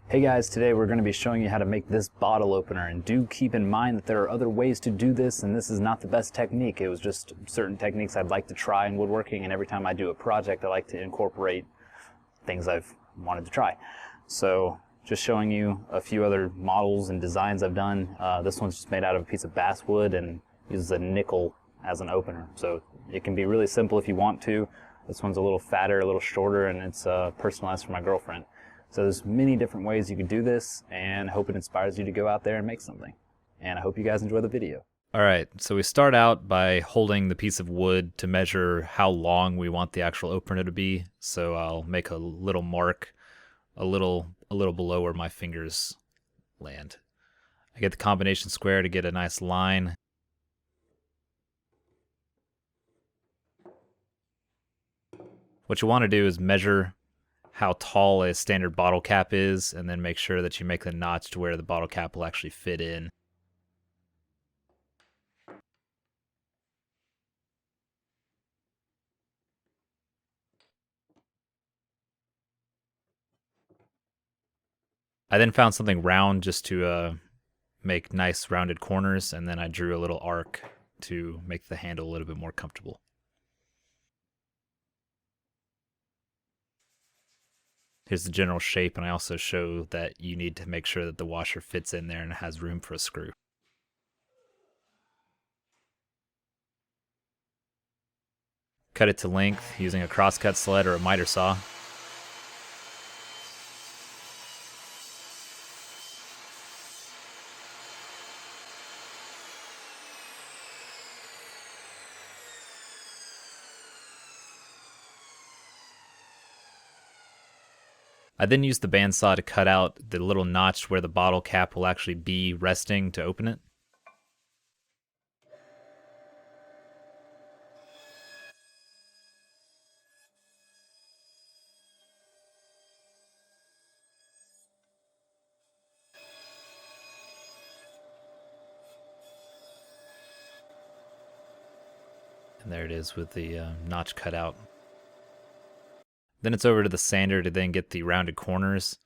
Hey guys, today we're going to be showing you how to make this bottle opener, and do keep in mind that there are other ways to do this, and this is not the best technique. It was just certain techniques I'd like to try in woodworking, and every time I do a project I like to incorporate things I've wanted to try. So just showing you a few other models and designs I've done. This one's just made out of a piece of basswood and uses a nickel as an opener, so it can be really simple if you want to. This one's a little fatter, a little shorter, and it's personalized for my girlfriend. So there's many different ways you can do this, and I hope it inspires you to go out there and make something. And I hope you guys enjoy the video. All right, so we start out by holding the piece of wood to measure how long we want the actual opener to be. So I'll make a little mark a little below where my fingers land. I get the combination square to get a nice line. What you want to do is measure how tall a standard bottle cap is, and then make sure that you make the notch to where the bottle cap will actually fit in. I then found something round just to make nice rounded corners, and then I drew a little arc to make the handle a little bit more comfortable. Here's the general shape, and I also show that you need to make sure that the washer fits in there and has room for a screw. Cut it to length using a crosscut sled or a miter saw. I then use the bandsaw to cut out the little notch where the bottle cap will actually be resting to open it. And there it is with the notch cut out. Then it's over to the sander to then get the rounded corners.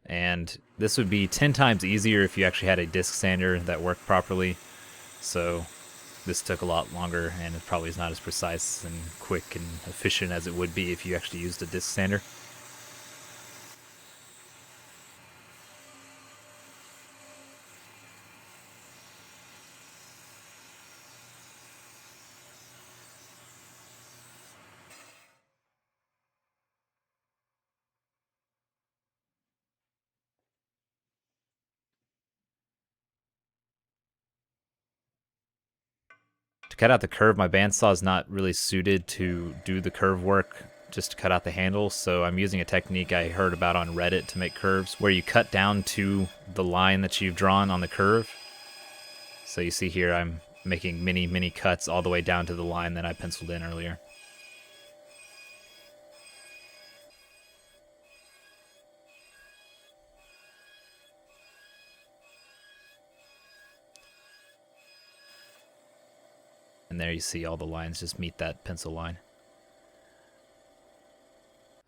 And this would be 10 times easier if you actually had a disc sander that worked properly. So this took a lot longer, and it probably is not as precise and quick and efficient as it would be if you actually used a disc sander. To cut out the curve, my bandsaw is not really suited to do the curve work, just to cut out the handle, so I'm using a technique I heard about on Reddit to make curves, where you cut down to the line that you've drawn on the curve. So you see here I'm making many cuts all the way down to the line that I penciled in earlier. And there you see all the lines just meet that pencil line.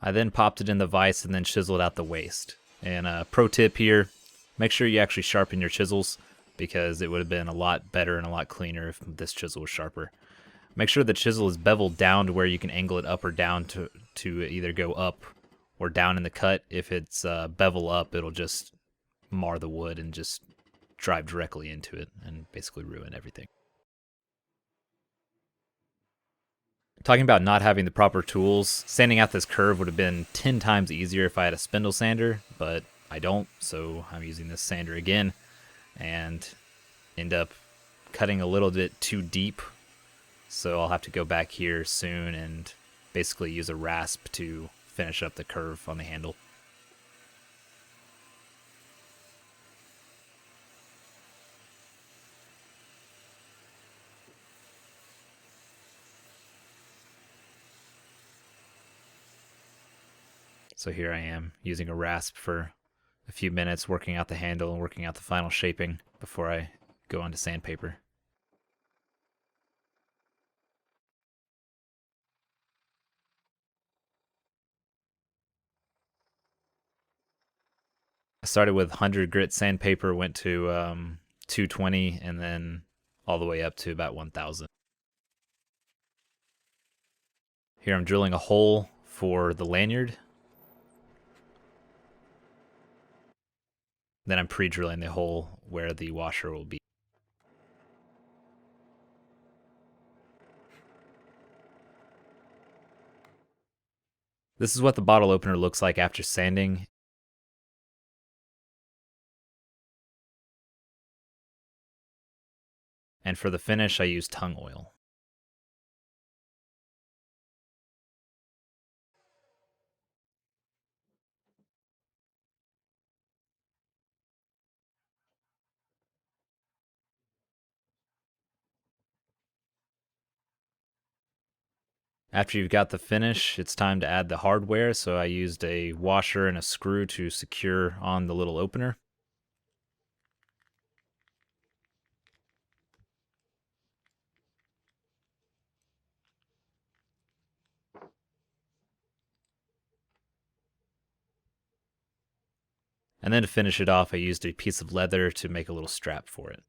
I then popped it in the vise and then chiseled out the waste. And a pro tip here, make sure you actually sharpen your chisels, because it would have been a lot better and a lot cleaner if this chisel was sharper. Make sure the chisel is beveled down to where you can angle it up or down to either go up or down in the cut. If it's bevel up, it'll just mar the wood and just drive directly into it and basically ruin everything. Talking about not having the proper tools, sanding out this curve would have been 10 times easier if I had a spindle sander, but I don't, so I'm using this sander again and end up cutting a little bit too deep. So I'll have to go back here soon and basically use a rasp to finish up the curve on the handle. So here I am using a rasp for a few minutes, working out the handle and working out the final shaping before I go on to sandpaper. I started with 100 grit sandpaper, went to 220, and then all the way up to about 1000. Here I'm drilling a hole for the lanyard. Then I'm pre-drilling the hole where the washer will be. This is what the bottle opener looks like after sanding. And for the finish, I use tung oil. After you've got the finish, it's time to add the hardware, so I used a washer and a screw to secure on the little opener. And then to finish it off, I used a piece of leather to make a little strap for it.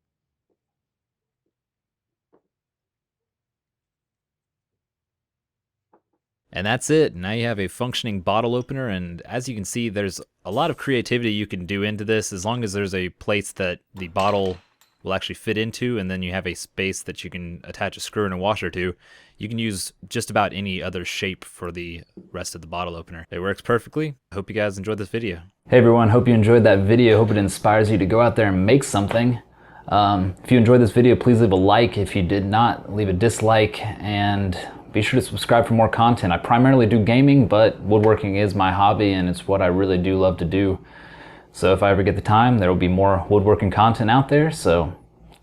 And that's it. Now you have a functioning bottle opener, and as you can see, there's a lot of creativity you can do into this as long as there's a place that the bottle will actually fit into, and then you have a space that you can attach a screw and a washer to. You can use just about any other shape for the rest of the bottle opener. It works perfectly. I hope you guys enjoyed this video. Hey everyone, hope you enjoyed that video. Hope it inspires you to go out there and make something. If you enjoyed this video, please leave a like. If you did not, leave a dislike, and be sure to subscribe for more content. I primarily do gaming, but woodworking is my hobby and it's what I really do love to do. So if I ever get the time, there will be more woodworking content out there, so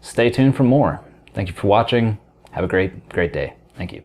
stay tuned for more. Thank you for watching. Have a great day. Thank you.